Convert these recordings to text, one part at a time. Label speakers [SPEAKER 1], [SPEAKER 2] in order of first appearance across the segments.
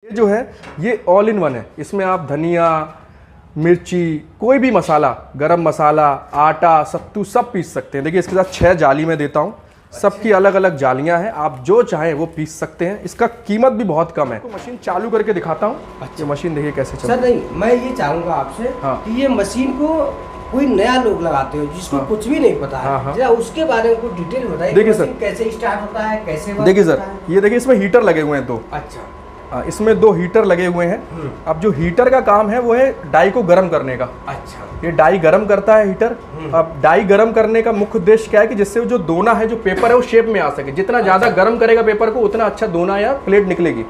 [SPEAKER 1] जो है ये ऑल इन वन है। इसमें आप धनिया, मिर्ची, कोई भी मसाला, गरम मसाला, आटा, सत्तू सब पीस सकते हैं। देखिए इसके साथ 6 जाली में देता हूँ, सबकी अलग अलग जालियां हैं, आप जो चाहें वो पीस सकते हैं। इसका कीमत भी बहुत कम है। तो मशीन चालू करके दिखाता हूँ। अच्छा, मशीन देखिए कैसे चलती है।
[SPEAKER 2] सर नहीं, मैं ये चाहूँगा आपसे कि ये मशीन को कोई नया लोग लगाते हो जिसको कुछ भी नहीं पता है, जरा उसके बारे में कुछ डिटेल बताइए। देखिए सर कैसे स्टार्ट होता है, कैसे
[SPEAKER 1] देखिए सर, ये देखिए इसमें हीटर लगे हुए हैं 2।
[SPEAKER 2] अच्छा,
[SPEAKER 1] इसमें 2 हीटर लगे हुए हैं। अब जो हीटर का काम है वो है डाई को गर्म करने का।
[SPEAKER 2] अच्छा,
[SPEAKER 1] ये डाई गर्म करता है हीटर। अब डाई गर्म करने का मुख्य उद्देश्य क्या है कि जिससे जो दोना है, जो पेपर है वो शेप में आ सके। जितना ज़्यादा गर्म करेगा पेपर को उतना अच्छा दोना या प्लेट निकलेगी।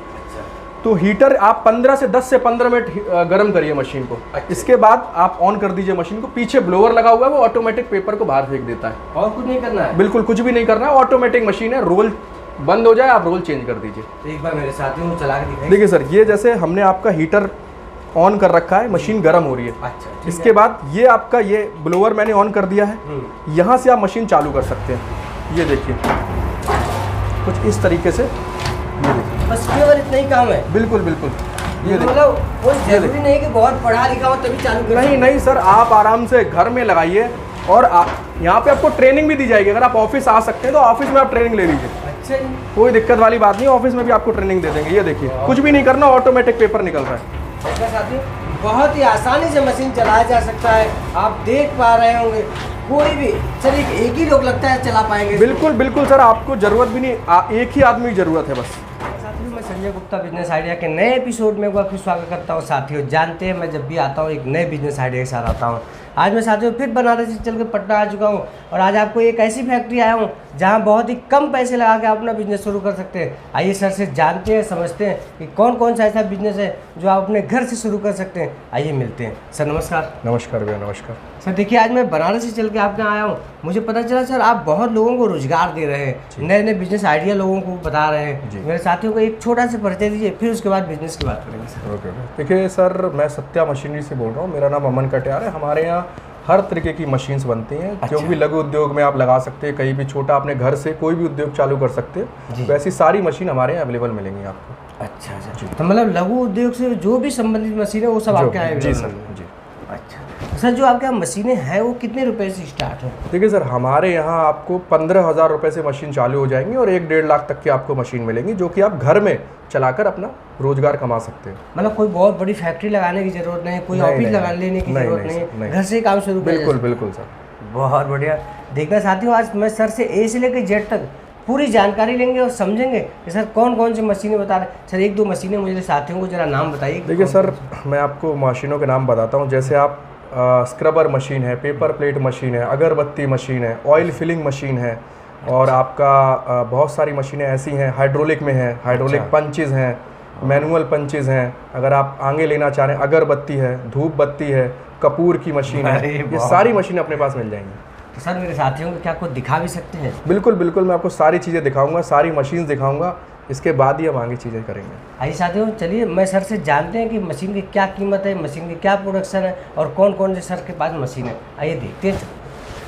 [SPEAKER 1] तो हीटर आप 15 से 10 से 15 मिनट गर्म करिए मशीन को। इसके बाद आप ऑन कर दीजिए मशीन को। पीछे ब्लोअर लगा हुआ है, वो ऑटोमेटिक पेपर को बाहर फेंक देता है।
[SPEAKER 2] और कुछ नहीं करना है? बिल्कुल
[SPEAKER 1] कुछ भी नहीं करना है, ऑटोमेटिक मशीन है। रोल बंद हो जाए आप रोल चेंज कर दीजिए।
[SPEAKER 2] तो एक बार मेरे साथियों को चला के दिखाइए।
[SPEAKER 1] देखिए सर, ये जैसे हमने आपका हीटर ऑन कर रखा है, मशीन गर्म हो रही है।
[SPEAKER 2] अच्छा,
[SPEAKER 1] इसके बाद ये आपका ये ब्लोअर मैंने ऑन कर दिया है। यहाँ से आप मशीन चालू कर सकते हैं। ये देखिए कुछ इस तरीके से, ये देखिए
[SPEAKER 2] बस केवल इतना ही काम है।
[SPEAKER 1] बिल्कुल बिल्कुल।
[SPEAKER 2] ये मतलब कोई जरूरी नहीं कि बहुत पढ़ा लिखा हो तभी चालू कर।
[SPEAKER 1] नहीं नहीं सर, आप आराम से घर में लगाइए। और यहाँ पे आपको ट्रेनिंग भी दी जाएगी। अगर आप ऑफिस आ सकते हैं तो ऑफिस में आप ट्रेनिंग ले लीजिए।
[SPEAKER 2] अच्छा,
[SPEAKER 1] कोई दिक्कत वाली बात नहीं, ऑफिस में भी आपको ट्रेनिंग दे देंगे। ये देखिए कुछ भी नहीं करना, ऑटोमेटिक पेपर निकल रहा है।
[SPEAKER 2] साथियों बहुत ही आसानी से मशीन चलाया जा सकता है। आप देख पा रहे होंगे, कोई भी चलिए एक ही लोग लगता है चला पाएंगे।
[SPEAKER 1] बिल्कुल बिल्कुल सर, आपको जरूरत भी नहीं, एक ही आदमी की जरूरत है बस।
[SPEAKER 2] साथियों मैं संजय गुप्ता बिजनेस आइडिया के नए एपिसोड में एक बार फिर स्वागत करता हूँ। साथियों जानते हैं मैं जब भी आता हूँ एक नए बिजनेस आइडिया के साथ आता हूँ। आज मैं साथियों फिर बनारस से चल के पटना आ चुका हूँ और आज आपको एक ऐसी फैक्ट्री आया हूँ जहाँ बहुत ही कम पैसे लगा के आप अपना बिजनेस शुरू कर सकते हैं। आइए सर से जानते हैं, समझते हैं कि कौन कौन सा ऐसा बिजनेस है जो आप अपने घर से शुरू कर सकते हैं। आइए मिलते हैं। सर नमस्कार।
[SPEAKER 1] नमस्कार भैया, नमस्कार।
[SPEAKER 2] सर देखिए आज मैं बनारस से चल के आपके यहाँ आया हूँ। मुझे पता चला सर आप बहुत लोगों को रोजगार दे रहे हैं, नए नए बिजनेस आइडिया लोगों को बता रहे हैं। मेरे साथियों को एक छोटा सा परिचय दीजिए, फिर उसके बाद बिजनेस की बात करेंगे सर।
[SPEAKER 1] ओके, देखिए सर मैं सत्या मशीनरी से बोल रहा हूँ। मेरा नाम अमन कटियार है। हमारे यहाँ हर तरीके की मशीन्स बनती हैं।
[SPEAKER 2] अच्छा।
[SPEAKER 1] जो भी लघु उद्योग में आप लगा सकते हैं, कहीं भी छोटा अपने घर से कोई भी उद्योग चालू कर सकते हैं, तो ऐसी सारी मशीन हमारे यहाँ अवेलेबल मिलेंगी आपको।
[SPEAKER 2] अच्छा अच्छा, तो मतलब लघु उद्योग से जो भी संबंधित मशीन है वो सब आपके यहाँ?
[SPEAKER 1] जी सर, जी।
[SPEAKER 2] अच्छा सर, जो आपके यहाँ मशीनें हैं वो कितने रुपए से स्टार्ट है?
[SPEAKER 1] देखिए सर, हमारे यहाँ आपको 15,000 रुपए से मशीन चालू हो जाएंगी और 1-1.5 लाख तक की आपको मशीन मिलेंगी, जो कि आप घर में चलाकर अपना रोजगार कमा सकते हैं।
[SPEAKER 2] मतलब कोई बहुत बड़ी फैक्ट्री लगाने की जरूरत नहीं, कोई ऑफिस लगा लेने की जरूरत नहीं, घर से काम शुरू।
[SPEAKER 1] बिल्कुल बिल्कुल सर,
[SPEAKER 2] बहुत बढ़िया। देखना साथियों आज मैं सर से ए से लेकर जेड तक पूरी जानकारी लेंगे और समझेंगे कि सर कौन कौन सी मशीनें बता रहे हैं। सर 1-2 मशीनें मुझे साथियों को जरा नाम बताइए।
[SPEAKER 1] देखिए सर, मैं आपको मशीनों के नाम बताता हूँ। जैसे आप स्क्रबर मशीन है, पेपर प्लेट मशीन है, अगरबत्ती मशीन है, ऑयल फिलिंग मशीन है, और आपका बहुत सारी मशीनें ऐसी हैं हाइड्रोलिक में है। हाइड्रोलिक पंचेज़ हैं, मैनुअल पंचेज़ हैं। अगर आप आगे लेना चाह रहे हैं, अगरबत्ती है, धूप बत्ती है, कपूर की मशीन है, ये सारी मशीनें अपने पास मिल जाएंगी।
[SPEAKER 2] तो सर मेरे साथियों को क्या आपको दिखा भी सकते हैं?
[SPEAKER 1] बिल्कुल बिल्कुल, मैं आपको सारी चीज़ें दिखाऊंगा, सारी मशीन दिखाऊंगा। इसके बाद ही हम आगे चीज़ें करेंगे।
[SPEAKER 2] आइए साथियों चलिए मैं सर से जानते हैं कि मशीन की क्या कीमत है, मशीन की क्या प्रोडक्शन है और कौन कौन से सर के पास मशीन है। आइए देखते हैं।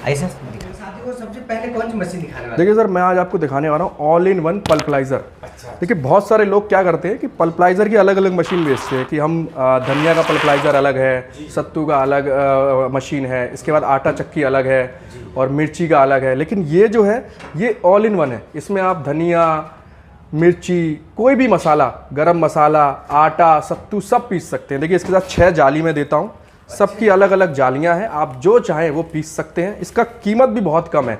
[SPEAKER 2] आइए सर साथियों को सबसे पहले कौन सी मशीन दिखाने वाला?
[SPEAKER 1] देखिए सर, मैं आज आपको दिखाने वाला हूँ ऑल इन वन पल्पलाइज़र।
[SPEAKER 2] अच्छा।
[SPEAKER 1] देखिए बहुत सारे लोग क्या करते हैं कि पल्पलाइज़र की अलग अलग मशीन बेचते हैं कि हम धनिया का पल्पलाइज़र अलग है, सत्तू का अलग मशीन है, इसके बाद आटा चक्की अलग है और मिर्ची का अलग है। लेकिन ये जो है ये ऑल इन वन है। इसमें आप धनिया, मिर्ची, कोई भी मसाला, गरम मसाला, आटा, सत्तू सब पीस सकते हैं। देखिए इसके साथ 6 जाली में देता हूँ, सबकी अलग अलग जालियां हैं, आप जो चाहें वो पीस सकते हैं। इसका कीमत भी बहुत कम है।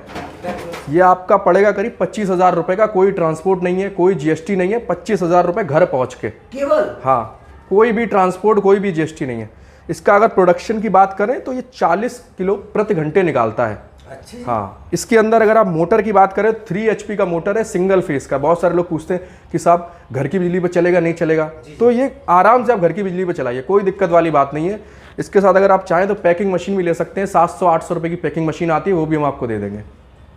[SPEAKER 1] ये आपका पड़ेगा करीब 25,000 रुपये का। कोई ट्रांसपोर्ट नहीं है, कोई जीएसटी नहीं है। 25,000 रुपये घर पहुँच के
[SPEAKER 2] केवल?
[SPEAKER 1] हाँ, कोई भी ट्रांसपोर्ट, कोई भी जीएसटी नहीं है। इसका अगर प्रोडक्शन की बात करें तो ये 40 किलो प्रति घंटे निकालता है।
[SPEAKER 2] अच्छा।
[SPEAKER 1] हाँ, इसके अंदर अगर आप मोटर की बात करें 3 HP का मोटर है, सिंगल फेस का। बहुत सारे लोग पूछते हैं कि साहब घर की बिजली पे चलेगा नहीं चलेगा, तो ये आराम से आप घर की बिजली पे चलाइए, कोई दिक्कत वाली बात नहीं है। इसके साथ अगर आप चाहें तो पैकिंग मशीन भी ले सकते हैं। 700-800 रुपये की पैकिंग मशीन आती है, वो भी हम आपको दे देंगे।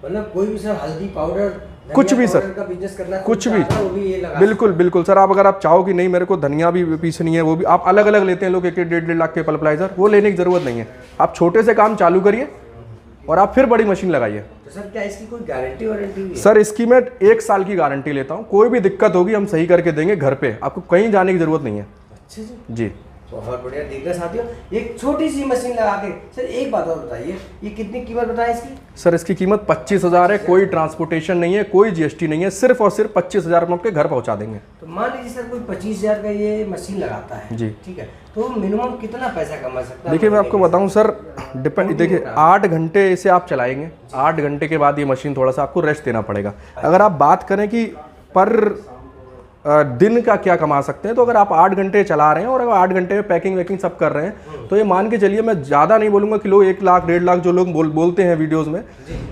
[SPEAKER 2] मतलब कोई भी सर हल्दी पाउडर
[SPEAKER 1] कुछ भी सर
[SPEAKER 2] का बिजनेस करना,
[SPEAKER 1] कुछ भी,
[SPEAKER 2] वो भी ये लगा।
[SPEAKER 1] बिल्कुल बिल्कुल सर। आप अगर आप चाहो कि नहीं मेरे को धनिया भी पीसनी है, वो भी आप अलग अलग लेते हैं लोग 1-1.5 लाख के पल्पलाइज़र, वो लेने की ज़रूरत नहीं है। आप छोटे से काम चालू करिए और आप फिर बड़ी मशीन लगाइए।
[SPEAKER 2] तो सर क्या इसकी कोई गारंटी वारंटी भी है?
[SPEAKER 1] सर इसकी मैं 1 साल की गारंटी लेता हूँ, कोई भी दिक्कत होगी हम सही करके देंगे घर पे, आपको कहीं जाने की जरूरत नहीं है।
[SPEAKER 2] अच्छा
[SPEAKER 1] जी
[SPEAKER 2] बहुत बढ़िया। देखना साथियों, एक छोटी सी मशीन लगा के। सर एक बात और बताइए, ये कितनी कीमत बताएं इसकी?
[SPEAKER 1] सर इसकी कीमत 25,000 है, कोई ट्रांसपोर्टेशन नहीं है, कोई जीएसटी नहीं है, सिर्फ और सिर्फ 25,000 में आपके घर पहुंचा देंगे।
[SPEAKER 2] तो मान लीजिए सर कोई 25,000 का ये मशीन लगाता है
[SPEAKER 1] जी
[SPEAKER 2] ठीक है, तो मिनिमम कितना पैसा कमा सकता है?
[SPEAKER 1] देखिए मैं आपको बताऊं सर, डिपेंड, देखिए 8 घंटे इसे आप चलाएंगे, 8 घंटे के बाद ये मशीन थोड़ा सा आपको रेस्ट देना पड़ेगा। अगर आप बात करें कि पर दिन का क्या कमा सकते हैं, तो अगर आप 8 घंटे चला रहे हैं और अगर 8 घंटे में पैकिंग वैकिंग सब कर रहे हैं, तो ये मान के चलिए, मैं ज़्यादा नहीं बोलूँगा कि लोग 1 लाख 1.5 लाख जो लोग बोलते हैं वीडियोज़ में,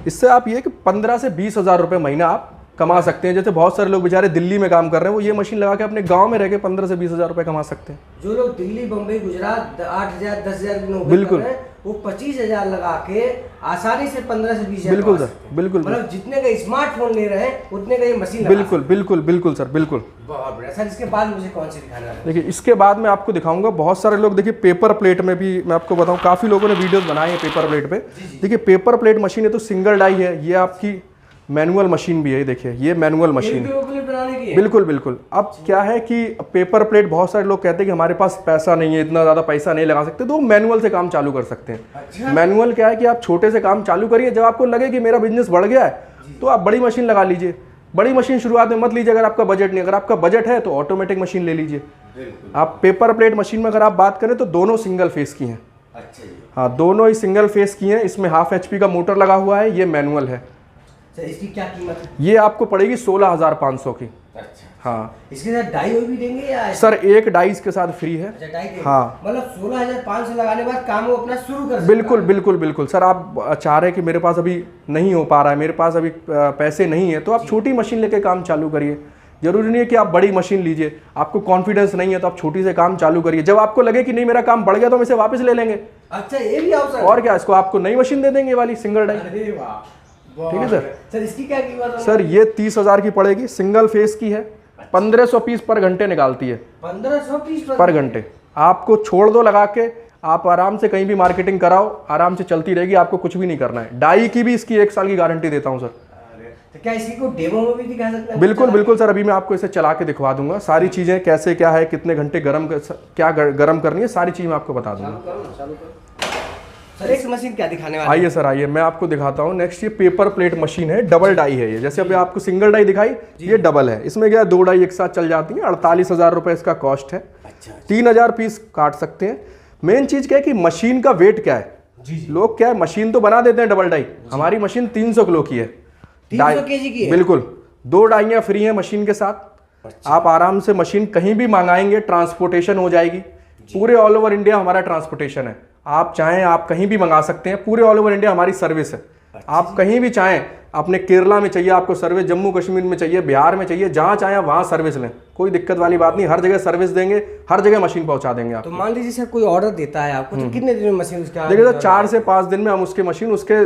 [SPEAKER 1] इससे आप ये कि 15 से 20,000 रुपये महीना आप कमा सकते हैं। जैसे बहुत सारे लोग बेचारे दिल्ली में काम कर रहे हैं, वो ये मशीन लगा के अपने गांव में रह के 15 से 20,000 रुपये कमा सकते हैं।
[SPEAKER 2] जो लोग दिल्ली बम्बई गुजरात 8,000 10,000 की नौकरी
[SPEAKER 1] बिल्कुल
[SPEAKER 2] कर रहे हैं, वो 25,000 लगा के आसानी से 15 से 20,000
[SPEAKER 1] बिल्कुल
[SPEAKER 2] कमा
[SPEAKER 1] सर,
[SPEAKER 2] सकते हैं।
[SPEAKER 1] बिल्कुल
[SPEAKER 2] मतलब जितने का स्मार्टफोन ले रहे हैं उतने का ये मशीन लगा
[SPEAKER 1] बिल्कुल बिल्कुल बिल्कुल सर, बिल्कुल।
[SPEAKER 2] बहुत बढ़िया सर। इसके बाद मुझे कौन सी दिखाना है?
[SPEAKER 1] देखिए इसके बाद मैं आपको दिखाऊंगा, बहुत सारे लोग देखिए पेपर प्लेट में भी मैं आपको बताऊं, काफ़ी लोगों ने वीडियोस बनाए हैं पेपर प्लेट पे। देखिए पेपर प्लेट मशीन है तो सिंगल डाई है, ये आपकी मैनुअल मशीन भी है, देखिए ये मैनुअल मशीन है।
[SPEAKER 2] बनाने की है?
[SPEAKER 1] बिल्कुल बिल्कुल। अब क्या है कि पेपर प्लेट बहुत सारे लोग कहते हैं कि हमारे पास पैसा नहीं है, इतना ज़्यादा पैसा नहीं लगा सकते, तो मैनुअल से काम चालू कर सकते हैं।
[SPEAKER 2] अच्छा?
[SPEAKER 1] मैनुअल क्या है कि आप छोटे से काम चालू करिए, जब आपको लगे कि मेरा बिजनेस बढ़ गया है तो आप बड़ी मशीन लगा लीजिए। बड़ी मशीन शुरुआत में मत लीजिए अगर आपका बजट नहीं, अगर आपका बजट है तो ऑटोमेटिक मशीन ले लीजिए। आप पेपर प्लेट मशीन में अगर आप बात करें तो दोनों सिंगल फेस की हैं।
[SPEAKER 2] अच्छा जी।
[SPEAKER 1] हाँ दोनों ही सिंगल फेस की हैं, इसमें 1/2 HP का मोटर लगा हुआ है, ये मैनुअल है।
[SPEAKER 2] सर इसकी क्या कीमत है?
[SPEAKER 1] ये आपको पड़ेगी 16,500 की।
[SPEAKER 2] अच्छा
[SPEAKER 1] हाँ
[SPEAKER 2] इसके साथ डाई भी देंगे या ऐसे?
[SPEAKER 1] सर एक डाई इसके साथ फ्री है।
[SPEAKER 2] अच्छा डाई देंगे।
[SPEAKER 1] हाँ
[SPEAKER 2] मतलब 16,500 लगाने के बाद काम वो अपना शुरू कर सकता है।
[SPEAKER 1] बिल्कुल बिल्कुल बिल्कुल। सर आप चाह रहे हैं कि मेरे पास अभी नहीं हो पा रहा है, मेरे पास अभी पैसे नहीं है, तो आप छोटी मशीन लेके काम चालू करिए। जरूरी नहीं है कि आप बड़ी मशीन लीजिए, आपको कॉन्फिडेंस नहीं है तो आप छोटी से काम चालू करिए। जब आपको लगे कि नहीं मेरा काम बढ़ गया तो हम इसे वापस ले लेंगे।
[SPEAKER 2] अच्छा ये भी आओ सर।
[SPEAKER 1] और क्या, इसको आपको नई मशीन दे देंगे, ये वाली सिंगल डाई।
[SPEAKER 2] अरे वाह,
[SPEAKER 1] ठीक है सर।
[SPEAKER 2] सर इसकी क्या कीमत है?
[SPEAKER 1] सर ये 30,000 की पड़ेगी, सिंगल फेस की है, 1500 पीस पर घंटे निकालती है।
[SPEAKER 2] 1500 पीस
[SPEAKER 1] पर घंटे। आपको छोड़ दो लगा के, आप आराम से कहीं भी मार्केटिंग कराओ, आराम से चलती रहेगी, आपको कुछ भी नहीं करना है। डाई की भी इसकी 1 साल की गारंटी देता हूँ सर।
[SPEAKER 2] तो क्या इसी को डेमो में भी दिखा सकते हैं?
[SPEAKER 1] बिल्कुल बिल्कुल सर, अभी मैं आपको इसे चला के दिखवा दूंगा, सारी चीज़ें कैसे क्या है, कितने घंटे क्या गर्म करनी है, सारी चीज़ मैं आपको बता दूंगा।
[SPEAKER 2] सर एक मशीन क्या दिखाने वाले?
[SPEAKER 1] आइए सर आइए, मैं आपको दिखाता हूँ नेक्स्ट। ये पेपर प्लेट मशीन है, डबल डाई है ये। जैसे अभी आपको सिंगल डाई दिखाई, ये डबल है। इसमें क्या 2 डाई एक साथ चल जाती हैं। 48,000 रुपये इसका कॉस्ट है।
[SPEAKER 2] अच्छा
[SPEAKER 1] 3,000 पीस काट सकते हैं। मेन चीज़ क्या है कि मशीन का वेट क्या है।
[SPEAKER 2] जी
[SPEAKER 1] लोग क्या है, मशीन तो बना देते हैं डबल डाई, हमारी मशीन 300 किलो की है।
[SPEAKER 2] 300 केजी की है?
[SPEAKER 1] बिल्कुल। 2 डाइयाँ फ्री हैं मशीन के साथ। आप आराम से मशीन कहीं भी मंगाएंगे, ट्रांसपोर्टेशन हो जाएगी। पूरे ऑल ओवर इंडिया हमारा ट्रांसपोर्टेशन है। आप चाहें आप कहीं भी मंगा सकते हैं, पूरे ऑल ओवर इंडिया हमारी सर्विस है। आप कहीं भी चाहें, अपने केरला में चाहिए आपको सर्विस, जम्मू कश्मीर में चाहिए, बिहार में चाहिए, जहाँ चाहें वहाँ सर्विस लें, कोई दिक्कत वाली बात नहीं। हर जगह सर्विस देंगे, हर जगह मशीन पहुँचा देंगे आप।
[SPEAKER 2] तो मान लीजिए सर कोई ऑर्डर देता है आपको, तो कितने दिन में मशीन उसका?
[SPEAKER 1] देखिए सर 4 से 5 दिन में हम उसके मशीन उसके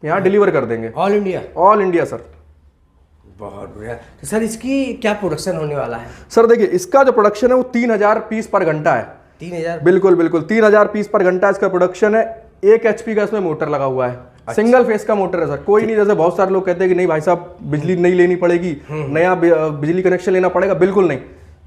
[SPEAKER 1] यहाँ डिलीवर कर देंगे।
[SPEAKER 2] All India?
[SPEAKER 1] All India sir.
[SPEAKER 2] बहुत बढ़िया। तो सर इसकी क्या प्रोडक्शन होने वाला है?
[SPEAKER 1] सर देखिए इसका जो प्रोडक्शन है वो 3,000 पीस पर घंटा है।
[SPEAKER 2] 3,000?
[SPEAKER 1] बिल्कुल बिल्कुल 3,000 पीस पर घंटा इसका प्रोडक्शन है। 1 HP का इसमें मोटर लगा हुआ है। अच्छा। सिंगल फेस का मोटर है सर, कोई नहीं जैसे बहुत सारे लोग कहते हैं कि नहीं भाई साहब बिजली नहीं लेनी पड़ेगी, नया बिजली कनेक्शन लेना पड़ेगा, बिल्कुल नहीं।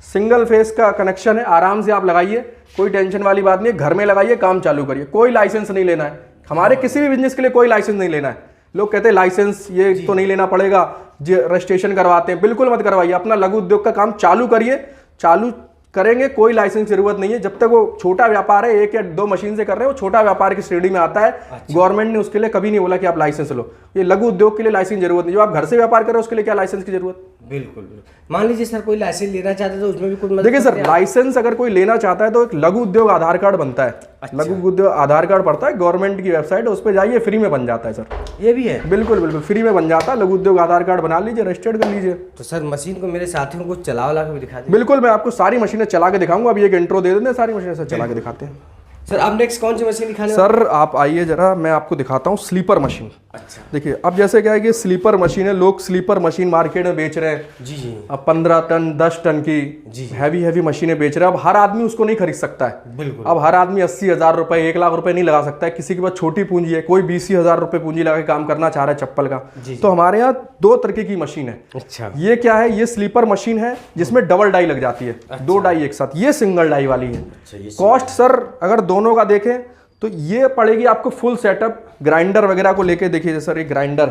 [SPEAKER 1] सिंगल फेस का कनेक्शन है, आराम से आप लगाइए, कोई टेंशन वाली बात नहीं है। घर में लगाइए, काम चालू करिए, कोई लाइसेंस नहीं लेना है। हमारे किसी भी बिजनेस के लिए कोई लाइसेंस नहीं लेना है। लोग कहते हैं लाइसेंस ये तो नहीं लेना पड़ेगा, रजिस्ट्रेशन करवाते हैं, बिल्कुल मत करवाइए। अपना लघु उद्योग का काम चालू करिए, चालू करेंगे, कोई लाइसेंस की जरूरत नहीं है। जब तक वो छोटा व्यापार है, 1 या 2 मशीन से कर रहे हैं, वो छोटा व्यापार की श्रेणी में आता है। अच्छा। गवर्नमेंट ने उसके लिए कभी नहीं बोला कि आप लाइसेंस लो। ये लघु उद्योग के लिए लाइसेंस की जरूरत नहीं। जो आप घर से व्यापार कर रहे हो उसके लिए क्या लाइसेंस की जरूरत?
[SPEAKER 2] बिल्कुल। मान लीजिए सर कोई लाइसेंस लेना चाहता है तो उसमें भी कुछ मदद?
[SPEAKER 1] देखिए सर लाइसेंस अगर कोई लेना चाहता है तो एक लघु उद्योग आधार कार्ड बनता है।
[SPEAKER 2] अच्छा।
[SPEAKER 1] लघु उद्योग आधार कार्ड पड़ता है, गवर्नमेंट की वेबसाइट है, उस पर जाइए, फ्री में बन जाता है सर।
[SPEAKER 2] ये भी है?
[SPEAKER 1] बिल्कुल बिल्कुल फ्री में बन जाता है। लघु उद्योग आधार कार्ड बना लीजिए, रजिस्टर्ड कर लीजिए।
[SPEAKER 2] तो सर मशीन को मेरे साथियों को चला वाला के भी दिखा दीजिए।
[SPEAKER 1] बिल्कुल, मैं आपको सारी मशीनें चला के दिखाऊंगा। अभी एक इंट्रो दे देते हैं, सारी मशीनें चला के दिखाते हैं।
[SPEAKER 2] सर अब नेक्स्ट कौन सी मशीन दिखाने?
[SPEAKER 1] सर आप आइए जरा, मैं आपको दिखाता हूँ स्लीपर मशीन।
[SPEAKER 2] अच्छा।
[SPEAKER 1] देखिए अब जैसे क्या है कि स्लीपर मशीन है, लोग स्लीपर मशीन मार्केट में बेच रहे हैं।
[SPEAKER 2] जी जी।
[SPEAKER 1] अब 15 टन 10 टन की
[SPEAKER 2] जी।
[SPEAKER 1] हैवी मशीनें बेच रहे हैं। अब हर आदमी उसको नहीं खरीद सकता है।
[SPEAKER 2] बिल्कुल।
[SPEAKER 1] अब हर आदमी 80,000 रुपए 1 लाख रुपए नहीं लगा सकता है। किसी के पास छोटी पूंजी है, कोई 20,000 रुपए पूंजी लगा के काम करना चाह रहा है चप्पल का, तो हमारे यहाँ 2 तरीके की मशीन है।
[SPEAKER 2] अच्छा।
[SPEAKER 1] ये क्या है, ये स्लीपर मशीन है जिसमें डबल डाई लग जाती है। 2 डाई एक साथ। ये सिंगल डाई वाली है। कॉस्ट सर अगर दोनों का देखें तो ये पड़ेगी आपको फुल सेटअप ग्राइंडर वगैरह को लेके। देखिए सर ये ग्राइंडर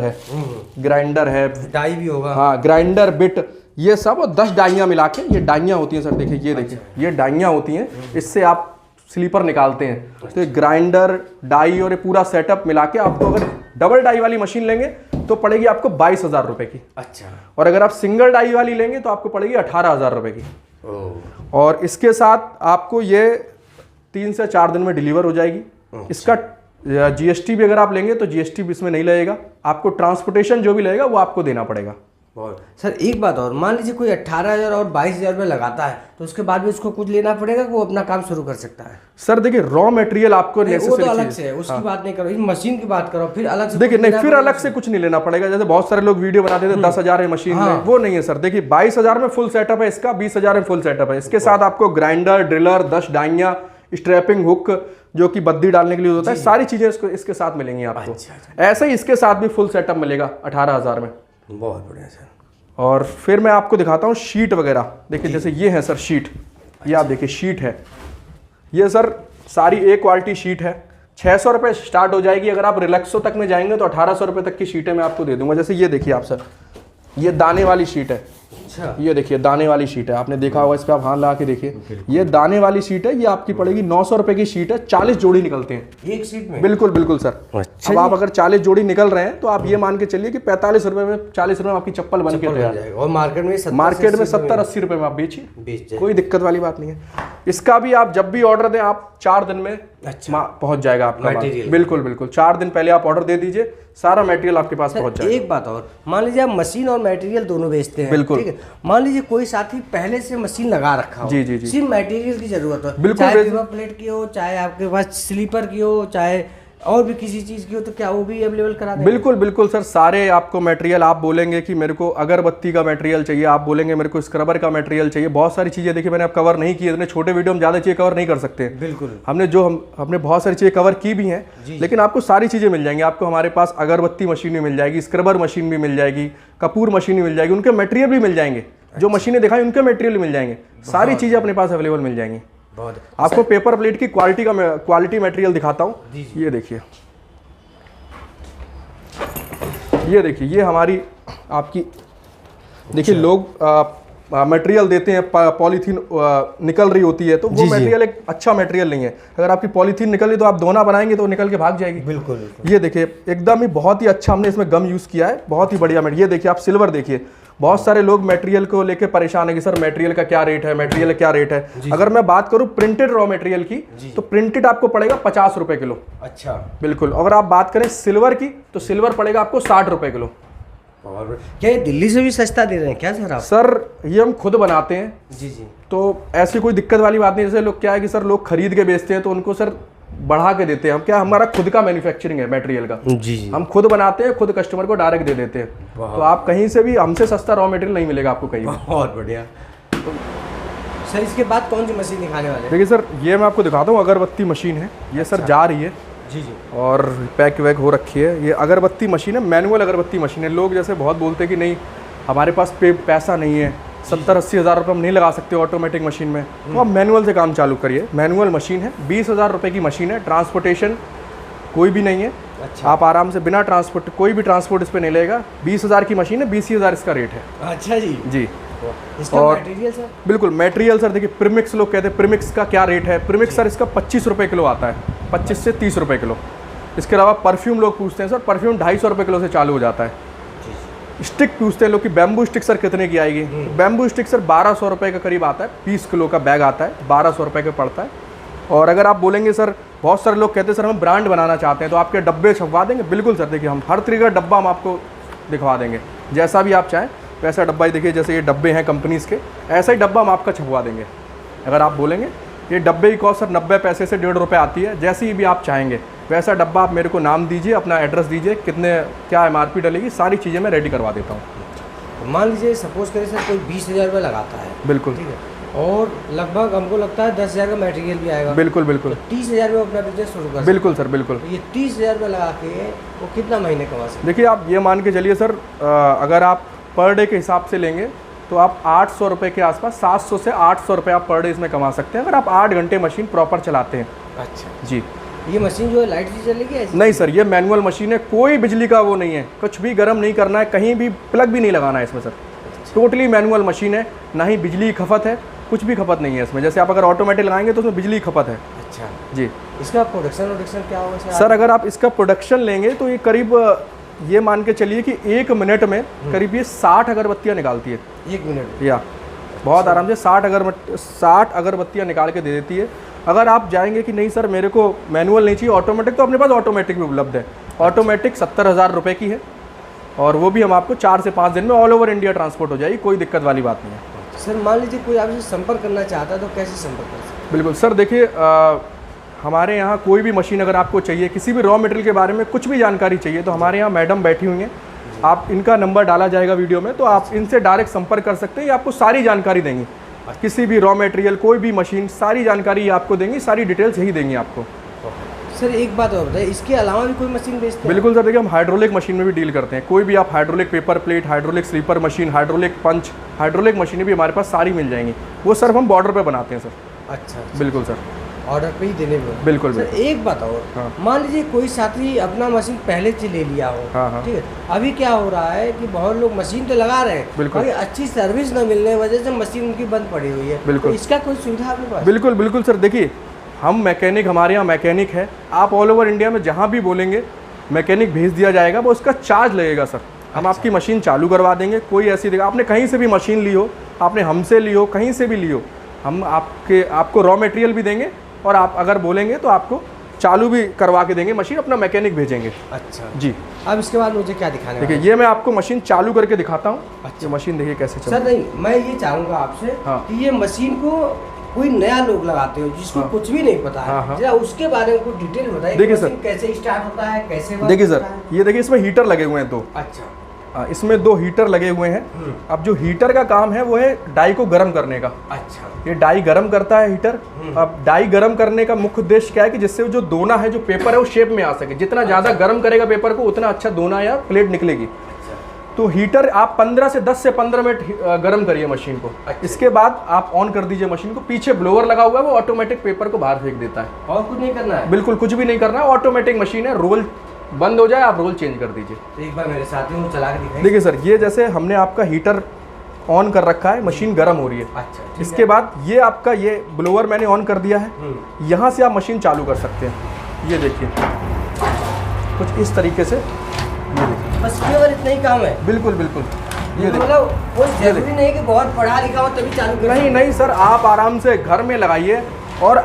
[SPEAKER 1] है,
[SPEAKER 2] डाई भी होगा।
[SPEAKER 1] हाँ ग्राइंडर बिट ये सब, और 10 डाइयाँ मिला के, ये डाइयाँ होती हैं सर। देखिए ये देखिए ये डाइयाँ होती हैं, इससे आप स्लीपर निकालते हैं। तो ये ग्राइंडर डाई और ये पूरा सेटअप मिला के आपको अगर डबल डाई वाली मशीन लेंगे तो पड़ेगी आपको 22,000 रुपए की।
[SPEAKER 2] अच्छा।
[SPEAKER 1] और अगर आप सिंगल डाई वाली लेंगे तो आपको पड़ेगी 18,000 रुपए की। और इसके साथ आपको ये 3 से 4 दिन में डिलीवर हो जाएगी। इसका जीएसटी भी अगर आप लेंगे तो जीएसटी भी इसमें नहीं लगेगा। आपको ट्रांसपोर्टेशन जो भी लगेगा वो आपको देना पड़ेगा।
[SPEAKER 2] सर एक बात और, मान लीजिए कोई 18,000 और 22,000 रुपये लगाता है तो उसके बाद भी उसको कुछ लेना पड़ेगा, वो अपना काम शुरू कर सकता है?
[SPEAKER 1] सर देखिए रॉ मटेरियल आपको
[SPEAKER 2] वो तो अलग से है, उसकी बात नहीं करो, इस मशीन की बात करो, फिर अलग से
[SPEAKER 1] देखिए नहीं, फिर अलग से कुछ नहीं लेना पड़ेगा। जैसे बहुत सारे लोग वीडियो बनाते थे 10,000 है मशीन में, वो नहीं है सर। देखिए 22,000 में फुल सेटअप है इसका, 20,000 में फुल सेटअप है। इसके साथ आपको ग्राइंडर, ड्रिलर, 10 डाइयाँ, स्ट्रैपिंग हुक जो कि बद्दी डालने के लिए होता है, सारी चीजें इसके साथ मिलेंगी आपको। ऐसे ही इसके साथ भी फुल सेटअप मिलेगा 18,000 में।
[SPEAKER 2] बहुत बढ़िया सर।
[SPEAKER 1] और फिर मैं आपको दिखाता हूँ शीट वगैरह। देखिए जैसे ये है सर शीट, ये आप देखिए शीट है। ये सर सारी ए क्वालिटी शीट है। 600 रुपये स्टार्ट हो जाएगी। अगर आप रिलैक्सो तक में जाएंगे तो 1800 रुपये तक की शीटें मैं आपको दे दूंगा। जैसे ये देखिए आप सर, ये दाने वाली शीट है।
[SPEAKER 2] अच्छा।
[SPEAKER 1] ये देखिए दाने वाली शीट है, आपने देखा होगा, इस पे आप हाथ लगा के देखिए। ये दाने वाली शीट है, ये आपकी पड़ेगी 900 रुपये की शीट है। 40 जोड़ी निकलते हैं
[SPEAKER 2] एक शीट में?
[SPEAKER 1] बिल्कुल बिल्कुल सर।
[SPEAKER 2] अच्छा।
[SPEAKER 1] अब आप अगर 40 जोड़ी निकल रहे हैं तो आप ये मान के चलिए कि 45 रुपये में 40 रुपये में आपकी चप्पल बन के तैयार है।
[SPEAKER 2] और मार्केट में
[SPEAKER 1] 70-80 रुपये में आप बेचिए, कोई दिक्कत वाली बात नहीं है। इसका भी आप जब भी ऑर्डर दें आप 4 दिन में पहुंच जाएगा आपका मटेरियल। बिल्कुल बिल्कुल 4 दिन पहले आप ऑर्डर दे दीजिए, सारा मटेरियल आपके पास पहुंच जाएगा।
[SPEAKER 2] एक बात और, मान लीजिए आप मशीन और मटेरियल दोनों बेचते हैं,
[SPEAKER 1] बिल्कुल।
[SPEAKER 2] ठीक है। मान लीजिए कोई साथी पहले से मशीन लगा रखा हो,
[SPEAKER 1] जी जी जी,
[SPEAKER 2] सिर्फ मटेरियल की जरूरत हो,
[SPEAKER 1] बिल्कुल,
[SPEAKER 2] चाहे रिवर प्लेट की हो, चाहे आपके पास स्लीपर की हो, चाहे और भी किसी चीज़ की हो, तो क्या वो भी अवेलेबल करा देंगे?
[SPEAKER 1] बिल्कुल बिल्कुल सर, सारे आपको मटेरियल। आप बोलेंगे कि मेरे को अगरबत्ती का मटेरियल चाहिए, आप बोलेंगे मेरे को स्क्रबर का मटेरियल चाहिए, बहुत सारी चीज़ें। देखिए मैंने अब कवर नहीं की, इतने छोटे वीडियो में ज़्यादा चीज़ें कवर नहीं कर सकते।
[SPEAKER 2] बिल्कुल।
[SPEAKER 1] हमने बहुत सारी चीज़ें कवर की भी हैं, लेकिन आपको सारी चीज़ें मिल जाएंगी। आपको हमारे पास अगरबत्ती मशीन भी मिल जाएगी, स्क्रबर मशीन भी मिल जाएगी, कपूर मशीन भी मिल जाएगी, उनके मटेरियल भी मिल जाएंगे। जो मशीनें दिखाई उनके मटेरियल मिल जाएंगे, सारी चीज़ें अपने पास अवेलेबल मिल जाएंगी। आपको पेपर प्लेट की क्वालिटी मटेरियल दिखाता हूँ। ये देखिए, ये देखिए, ये हमारी आपकी देखिए लोग मटेरियल देते हैं, पॉलीथीन निकल रही होती है, तो वो मटेरियल एक अच्छा मटेरियल नहीं है। अगर आपकी पॉलीथीन निकल रही तो आप दोना बनाएंगे तो निकल के भाग जाएगी।
[SPEAKER 2] बिल्कुल।
[SPEAKER 1] ये देखिए एकदम ही बहुत ही अच्छा हमने इसमें गम यूज़ किया है, बहुत ही बढ़िया मटेरियल। ये देखिए आप सिल्वर देखिए, बहुत सारे लोग मटेरियल को लेके परेशान है कि सर मटेरियल का क्या रेट है, मटेरियल क्या रेट है। अगर मैं बात करूं प्रिंटेड रॉ मटेरियल की, तो प्रिंटेड आपको पड़ेगा 50 रुपए किलो।
[SPEAKER 2] अच्छा।
[SPEAKER 1] बिल्कुल। अगर आप बात करें सिल्वर की, तो सिल्वर पड़ेगा आपको 60 रुपए किलो।
[SPEAKER 2] और क्या ये दिल्ली से भी सस्ता दे रहे हैं क्या सर आप?
[SPEAKER 1] सर ये हम खुद बनाते हैं।
[SPEAKER 2] जी जी।
[SPEAKER 1] तो ऐसी कोई दिक्कत वाली बात नहीं। जैसे लोग क्या है कि सर लोग खरीद के बेचते हैं तो उनको सर बढ़ा के देते हैं। हम क्या, हमारा खुद का मैन्युफैक्चरिंग है मटेरियल का।
[SPEAKER 2] जी जी।
[SPEAKER 1] हम खुद बनाते हैं, खुद कस्टमर को डायरेक्ट दे देते हैं। तो आप कहीं से भी हमसे सस्ता रॉ मटेरियल नहीं मिलेगा आपको कहीं भी।
[SPEAKER 2] बहुत बढ़िया। तो सर इसके बाद कौन सी मशीन दिखाने वाले हैं?
[SPEAKER 1] देखिए सर ये मैं आपको दिखाता हूँ, अगरबत्ती मशीन है ये। सर जा रही है
[SPEAKER 2] जी जी,
[SPEAKER 1] और पैक वैक हो रखी है। ये अगरबत्ती मशीन है, मैनुअल अगरबत्ती मशीन है। लोग जैसे बहुत बोलते हैं कि नहीं हमारे पास पैसा नहीं है, 70-80 हज़ार रुपये हम नहीं लगा सकते ऑटोमेटिक मशीन में, तो आप मैनुअल से काम चालू करिए। मैनुअल मशीन है, 20,000 रुपये की मशीन है। ट्रांसपोर्टेशन कोई भी नहीं है।
[SPEAKER 2] अच्छा।
[SPEAKER 1] आप आराम से बिना ट्रांसपोर्ट, कोई भी ट्रांसपोर्ट इस पर नहीं लेगा। 20,000 की मशीन है, 20,000 इसका रेट है।
[SPEAKER 2] अच्छा जी
[SPEAKER 1] जी।
[SPEAKER 2] इसका
[SPEAKER 1] और
[SPEAKER 2] मटेरियल सर?
[SPEAKER 1] बिल्कुल मटेरियल सर देखिए, प्रीमिक्स लोग कहते हैं, प्रीमिक्स का क्या रेट है? प्रीमिक्स सर इसका 25 रुपये किलो आता है, 25 से 30 रुपये किलो। इसके अलावा परफ्यूम लोग पूछते हैं सर, परफ्यूम 250 रुपये किलो से चालू हो जाता है। स्टिक पूछते हैं लोग कि बैम्बू स्टिक सर कितने की आएगी? बैम्बू स्टिक सर 1200 रुपये के करीब आता है, 20 किलो का बैग आता है, 1200 रुपये का पड़ता है। और अगर आप बोलेंगे सर, बहुत सारे लोग कहते हैं सर हम ब्रांड बनाना चाहते हैं तो आपके डब्बे छपवा देंगे। बिल्कुल सर, देखिए हम हर तरीके का डब्बा हम आपको दिखवा देंगे, जैसा भी आप चाहें वैसा डब्बा ही। देखिए जैसे ये डब्बे हैं कंपनीज़ के, ऐसा ही डब्बा हम आपका छपवा देंगे। अगर आप बोलेंगे, ये डब्बे की कॉस्ट सर 90 पैसे से 1.5 रुपये आती है, जैसी भी आप चाहेंगे। वैसा डब्बा आप मेरे को नाम दीजिए, अपना एड्रेस दीजिए, कितने क्या MRP डलेगी, सारी चीज़ें मैं रेडी करवा देता हूँ।
[SPEAKER 2] मान लीजिए सपोज करें सर कोई 20,000 रुपये लगाता है,
[SPEAKER 1] बिल्कुल,
[SPEAKER 2] ठीक है, और लगभग हमको लगता है 10,000 का मटेरियल भी आएगा।
[SPEAKER 1] बिल्कुल बिल्कुल,
[SPEAKER 2] 30,000 में अपना बिजनेस शुरू कर।
[SPEAKER 1] बिल्कुल सर, बिल्कुल।
[SPEAKER 2] तो ये 30,000 रुपये लगा के वो कितना महीने कमा सकते?
[SPEAKER 1] देखिए आप ये मान के चलिए सर, अगर आप पर डे के हिसाब से लेंगे तो आप 800 रुपये के आसपास, 700 से 800 रुपये आप पर डे इसमें कमा सकते हैं, अगर आप 8 घंटे मशीन प्रॉपर चलाते हैं।
[SPEAKER 2] अच्छा
[SPEAKER 1] जी।
[SPEAKER 2] ये मशीन जो है लाइट से चलेगी ऐसे?
[SPEAKER 1] नहीं सर, ये मैनुअल मशीन है, कोई बिजली का वो नहीं है, कुछ भी गर्म नहीं करना है, कहीं भी प्लग भी नहीं लगाना है इसमें सर। टोटली मैनुअल मशीन है, ना ही बिजली की खपत है, कुछ भी खपत नहीं है इसमें। जैसे आप अगर ऑटोमेटिक लगाएंगे तो उसमें बिजली की खपत है।
[SPEAKER 2] अच्छा
[SPEAKER 1] जी।
[SPEAKER 2] इसका प्रोडक्शन क्या होगा
[SPEAKER 1] सर? अगर आप इसका प्रोडक्शन लेंगे तो ये करीब, ये मान के चलिए कि 1 मिनट में करीब ये 60 अगरबत्तियाँ निकालती है।
[SPEAKER 2] 1 मिनट?
[SPEAKER 1] या बहुत आराम से 60 अगरबत्तियाँ निकाल के दे देती है। अगर आप जाएंगे कि नहीं सर मेरे को मैनुअल नहीं चाहिए, ऑटोमेटिक, तो अपने पास ऑटोमेटिक भी उपलब्ध है। ऑटोमेटिक 70,000 रुपये की है, और वो भी हम आपको 4 से 5 दिन में ऑल ओवर इंडिया ट्रांसपोर्ट हो जाएगी, कोई दिक्कत वाली बात नहीं है।
[SPEAKER 2] सर मान लीजिए कोई आपसे संपर्क करना चाहता है तो कैसे संपर्क कर सकते?
[SPEAKER 1] बिल्कुल सर, देखिए हमारे यहाँ कोई भी मशीन अगर आपको चाहिए, किसी भी रॉ मटेरियल के बारे में कुछ भी जानकारी चाहिए, तो हमारे यहाँ मैडम बैठी हुई हैं, आप इनका नंबर डाला जाएगा वीडियो में, तो आप इनसे डायरेक्ट संपर्क कर सकते हैं। ये आपको सारी जानकारी देंगी, किसी भी रॉ मटेरियल, कोई भी मशीन, सारी जानकारी आपको देंगी, सारी डिटेल्स यही देंगी आपको।
[SPEAKER 2] सर एक बात और बताइए, इसके अलावा भी कोई मशीन बेचते हैं?
[SPEAKER 1] बिल्कुल सर, देखिए हम हाइड्रोलिक मशीन में भी डील करते हैं। कोई भी आप hydraulic paper plate, hydraulic slipper machine, hydraulic punch, hydraulic मशीनें भी हमारे पास सारी मिल जाएंगी। वो सर हम बॉर्डर पे बनाते हैं सर।
[SPEAKER 2] अच्छा
[SPEAKER 1] बिल्कुल सर,
[SPEAKER 2] ऑर्डर पे ही देने में?
[SPEAKER 1] बिल्कुल
[SPEAKER 2] सर
[SPEAKER 1] बिल्कुल।
[SPEAKER 2] एक बात और,
[SPEAKER 1] हाँ।
[SPEAKER 2] मान लीजिए कोई साथी अपना मशीन पहले से ले लिया हो,
[SPEAKER 1] हाँ, हाँ।
[SPEAKER 2] ठीक है, अभी क्या हो रहा है कि बहुत लोग मशीन तो लगा रहे हैं,
[SPEAKER 1] बिल्कुल।
[SPEAKER 2] मगर अच्छी सर्विस न मिलने की वजह से मशीन उनकी बंद पड़ी हुई है।
[SPEAKER 1] बिल्कुल।
[SPEAKER 2] तो इसका कोई सुविधा आपके पास?
[SPEAKER 1] बिल्कुल बिल्कुल सर, देखिए हम मैकेनिक, हमारे यहाँ मैकेनिक है, आप ऑल ओवर इंडिया में जहाँ भी बोलेंगे मैकेनिक भेज दिया जाएगा, वो उसका चार्ज लगेगा सर। हम आपकी मशीन चालू करवा देंगे, कोई ऐसी जगह आपने कहीं से भी मशीन ली हो, आपने हमसे ली हो, कहीं से भी ली हो, हम आपको रॉ मटेरियल भी देंगे, और आप अगर बोलेंगे तो आपको चालू भी करवा के देंगे मशीन, अपना मैकेनिक भेजेंगे।
[SPEAKER 2] अच्छा
[SPEAKER 1] जी।
[SPEAKER 2] अब इसके बाद मुझे क्या दिखाने?
[SPEAKER 1] देखिए ये मैं आपको मशीन चालू करके दिखाता हूँ।
[SPEAKER 2] अच्छा।
[SPEAKER 1] ये मशीन देखिए कैसे
[SPEAKER 2] सर नहीं, मैं ये चाहूँगा आपसे
[SPEAKER 1] हाँ।
[SPEAKER 2] कि ये मशीन को कोई नया लोग लगाते हो जिसको
[SPEAKER 1] हाँ।
[SPEAKER 2] कुछ भी नहीं पता है,
[SPEAKER 1] हाँ, हाँ।
[SPEAKER 2] जरा उसके बारे में कुछ डिटेल बताइए।
[SPEAKER 1] देखिए
[SPEAKER 2] मशीन
[SPEAKER 1] सर,
[SPEAKER 2] कैसे स्टार्ट होता है, कैसे वर्क
[SPEAKER 1] देखिए
[SPEAKER 2] होता
[SPEAKER 1] सर,
[SPEAKER 2] है?
[SPEAKER 1] ये देखिए इसमें हीटर लगे हुए हैं 2।
[SPEAKER 2] अच्छा।
[SPEAKER 1] इसमें 2 हीटर लगे हुए हैं। अब जो हीटर का काम है वो है डाई को गर्म करने का।
[SPEAKER 2] अच्छा।
[SPEAKER 1] ये डाई गर्म करता है हीटर। अब डाई गर्म करने का मुख्य उद्देश्य क्या है कि जिससे जो दोना है, जो पेपर है, वो शेप में आ सके। जितना ज़्यादा गर्म करेगा पेपर को, उतना अच्छा दोना या प्लेट निकलेगी। तो हीटर आप 15 से 10 से 15 मिनट गर्म करिए मशीन को।
[SPEAKER 2] अच्छा।
[SPEAKER 1] इसके बाद आप ऑन कर दीजिए मशीन को। पीछे ब्लोअर लगा हुआ है, वो ऑटोमेटिक पेपर को बाहर फेंक देता है।
[SPEAKER 2] और कुछ नहीं करना है?
[SPEAKER 1] बिल्कुल कुछ भी नहीं करना है, ऑटोमेटिक मशीन है। रोल बंद हो जाए, आप रोल चेंज कर दीजिए।
[SPEAKER 2] तो एक बार मेरे साथियों को चला के दिखाइए।
[SPEAKER 1] देखिए सर, ये जैसे हमने आपका हीटर ऑन कर रखा है, मशीन गर्म हो रही है।
[SPEAKER 2] अच्छा।
[SPEAKER 1] इसके बाद ये आपका ये ब्लोअर मैंने ऑन कर दिया है, यहाँ से आप मशीन चालू कर सकते हैं। ये देखिए कुछ इस तरीके से, ये देखिए
[SPEAKER 2] बस केवल इतना ही काम है?
[SPEAKER 1] बिल्कुल बिल्कुल। ये देखिए,
[SPEAKER 2] मतलब कोई जरूरी नहीं कि बहुत पढ़ा लिखा हो तभी चालू करें।
[SPEAKER 1] नहीं नहीं सर, आप आराम से घर में लगाइए, और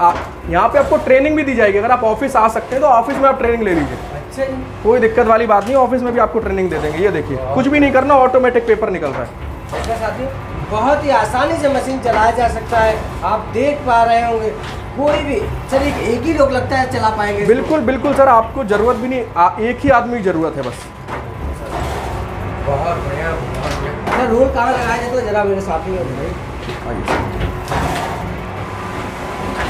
[SPEAKER 1] यहाँ पे आपको ट्रेनिंग भी दी जाएगी। अगर आप ऑफिस आ सकते हैं तो ऑफिस में आप ट्रेनिंग ले लीजिए।
[SPEAKER 2] अच्छा जी।
[SPEAKER 1] कोई दिक्कत वाली बात नहीं, ऑफिस में भी आपको ट्रेनिंग दे देंगे। ये देखिए कुछ भी नहीं करना, ऑटोमेटिक पेपर निकल रहा है।
[SPEAKER 2] ऐसा साथियों बहुत ही आसानी से मशीन चलाया जा सकता है। आप देख पा रहे होंगे, कोई भी चलिए एक ही लोग लगता है चला पाएंगे।
[SPEAKER 1] बिल्कुल बिल्कुल सर, आपको जरूरत भी नहीं, एक ही आदमी की जरूरत है बस।
[SPEAKER 2] बहुत बढ़िया, बहुत बढ़िया। सर रोल कहाँ लगाया जाए तो जरा मेरे साथी में बताइए।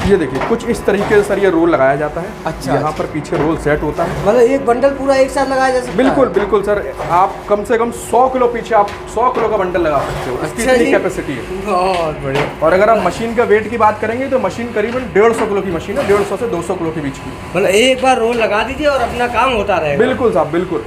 [SPEAKER 1] ये देखिए कुछ इस तरीके से सर ये रोल लगाया जाता है।
[SPEAKER 2] अच्छा।
[SPEAKER 1] यहाँ पर पीछे रोल सेट होता है।
[SPEAKER 2] मतलब एक बंडल पूरा एक साथ लगाया जा सकता है?
[SPEAKER 1] बिल्कुल बिल्कुल सर, आप कम से कम 100 किलो पीछे आप 100 किलो का बंडल लगा सकते हो। इसकी
[SPEAKER 2] अच्छा
[SPEAKER 1] इतनी
[SPEAKER 2] जी।
[SPEAKER 1] कैपेसिटी है।
[SPEAKER 2] बहुत बढ़िया।
[SPEAKER 1] और अगर आप मशीन का वेट की बात करेंगे तो मशीन करीबन 150 किलो की मशीन है, 150 से 200 किलो के बीच की।
[SPEAKER 2] मतलब एक बार रोल लगा दीजिए और अपना काम होता रहेगा।
[SPEAKER 1] बिल्कुल साहब, बिल्कुल।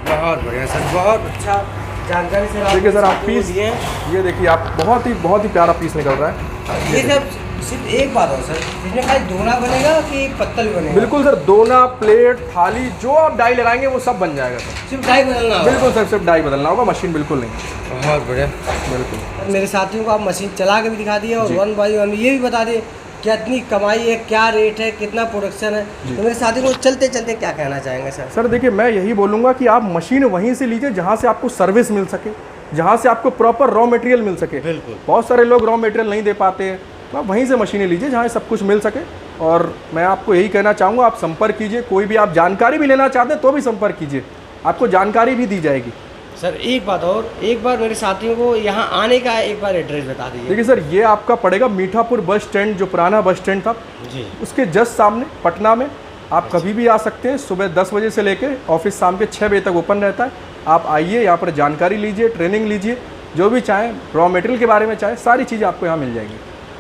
[SPEAKER 2] बहुत बढ़िया सर, बहुत अच्छा जानकारी सर।
[SPEAKER 1] देखिए सर, आप पीस, ये देखिए आप बहुत ही प्यारा पीस निकल रहा है।
[SPEAKER 2] ये सब सिर्फ एक बात हो सर, इसमें खाली दोना बनेगा कि पत्तल भी बनेगा?
[SPEAKER 1] बिल्कुल सर, दोना, प्लेट, थाली, जो आप डाई लगाएंगे वो सब बन जाएगा सर।
[SPEAKER 2] सिर्फ डाई बदलना होगा?
[SPEAKER 1] बिल्कुल सर, सिर्फ डाई बदलना होगा, मशीन बिल्कुल नहीं।
[SPEAKER 2] बहुत बढ़िया।
[SPEAKER 1] बिल्कुल।
[SPEAKER 2] मेरे साथियों को आप मशीन चला के भी दिखा दिए और 1 बाई 1 ये भी बता दिए कितनी कमाई है, क्या रेट है, कितना प्रोडक्शन है। तो मेरे साथियों को चलते चलते क्या कहना चाहेंगे सर?
[SPEAKER 1] सर देखिए, मैं यही बोलूँगा कि आप मशीन वहीं से लीजिए जहाँ से आपको सर्विस मिल सके, जहाँ से आपको प्रॉपर रॉ मटेरियल मिल सके।
[SPEAKER 2] बिल्कुल।
[SPEAKER 1] बहुत सारे लोग रॉ मटेरियल नहीं दे पाते हैं, तो आप वहीं से मशीनें लीजिए जहाँ सब कुछ मिल सके। और मैं आपको यही कहना चाहूँगा, आप संपर्क कीजिए, कोई भी आप जानकारी भी लेना चाहते हैं तो भी संपर्क कीजिए, आपको जानकारी भी दी जाएगी।
[SPEAKER 2] सर एक बात और, एक बार मेरे साथियों को यहाँ आने का एक बार एड्रेस बता दीजिए।
[SPEAKER 1] देखिए सर, ये आपका पड़ेगा मीठापुर बस स्टैंड, जो पुराना बस स्टैंड था
[SPEAKER 2] जी,
[SPEAKER 1] उसके जस्ट सामने पटना में। आप कभी भी आ सकते हैं, सुबह 10 बजे से लेकर ऑफिस शाम के 6 बजे तक ओपन रहता है। आप आइए, यहाँ पर जानकारी लीजिए, ट्रेनिंग लीजिए, जो भी चाहें, रॉ मटेरियल के बारे में चाहें, सारी चीज़ें आपको यहाँ मिल जाएंगी।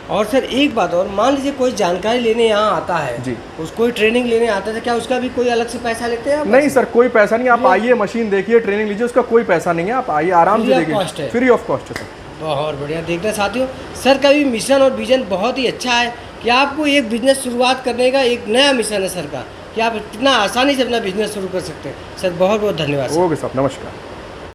[SPEAKER 2] और सर एक बात और, मान लीजिए कोई जानकारी लेने यहाँ आता है
[SPEAKER 1] जी,
[SPEAKER 2] कोई ट्रेनिंग लेने आता है, क्या उसका भी कोई अलग से पैसा लेते हैं आप?
[SPEAKER 1] नहीं सर, कोई पैसा नहीं। आप आइए, मशीन देखिए, ट्रेनिंग लीजिए, उसका कोई पैसा नहीं है। आप आइए, आराम से देखिए, फ्री ऑफ कॉस्ट है सर।
[SPEAKER 2] बहुत बढ़िया। देखना साथियों, सर का भी मिशन और विजन बहुत ही अच्छा है कि आपको एक बिजनेस शुरुआत करने का एक नया मिशन है सर का, कि आप इतना आसानी से अपना बिजनेस शुरू कर सकते हैं। सर बहुत बहुत धन्यवाद।
[SPEAKER 1] ओके सर, नमस्कार।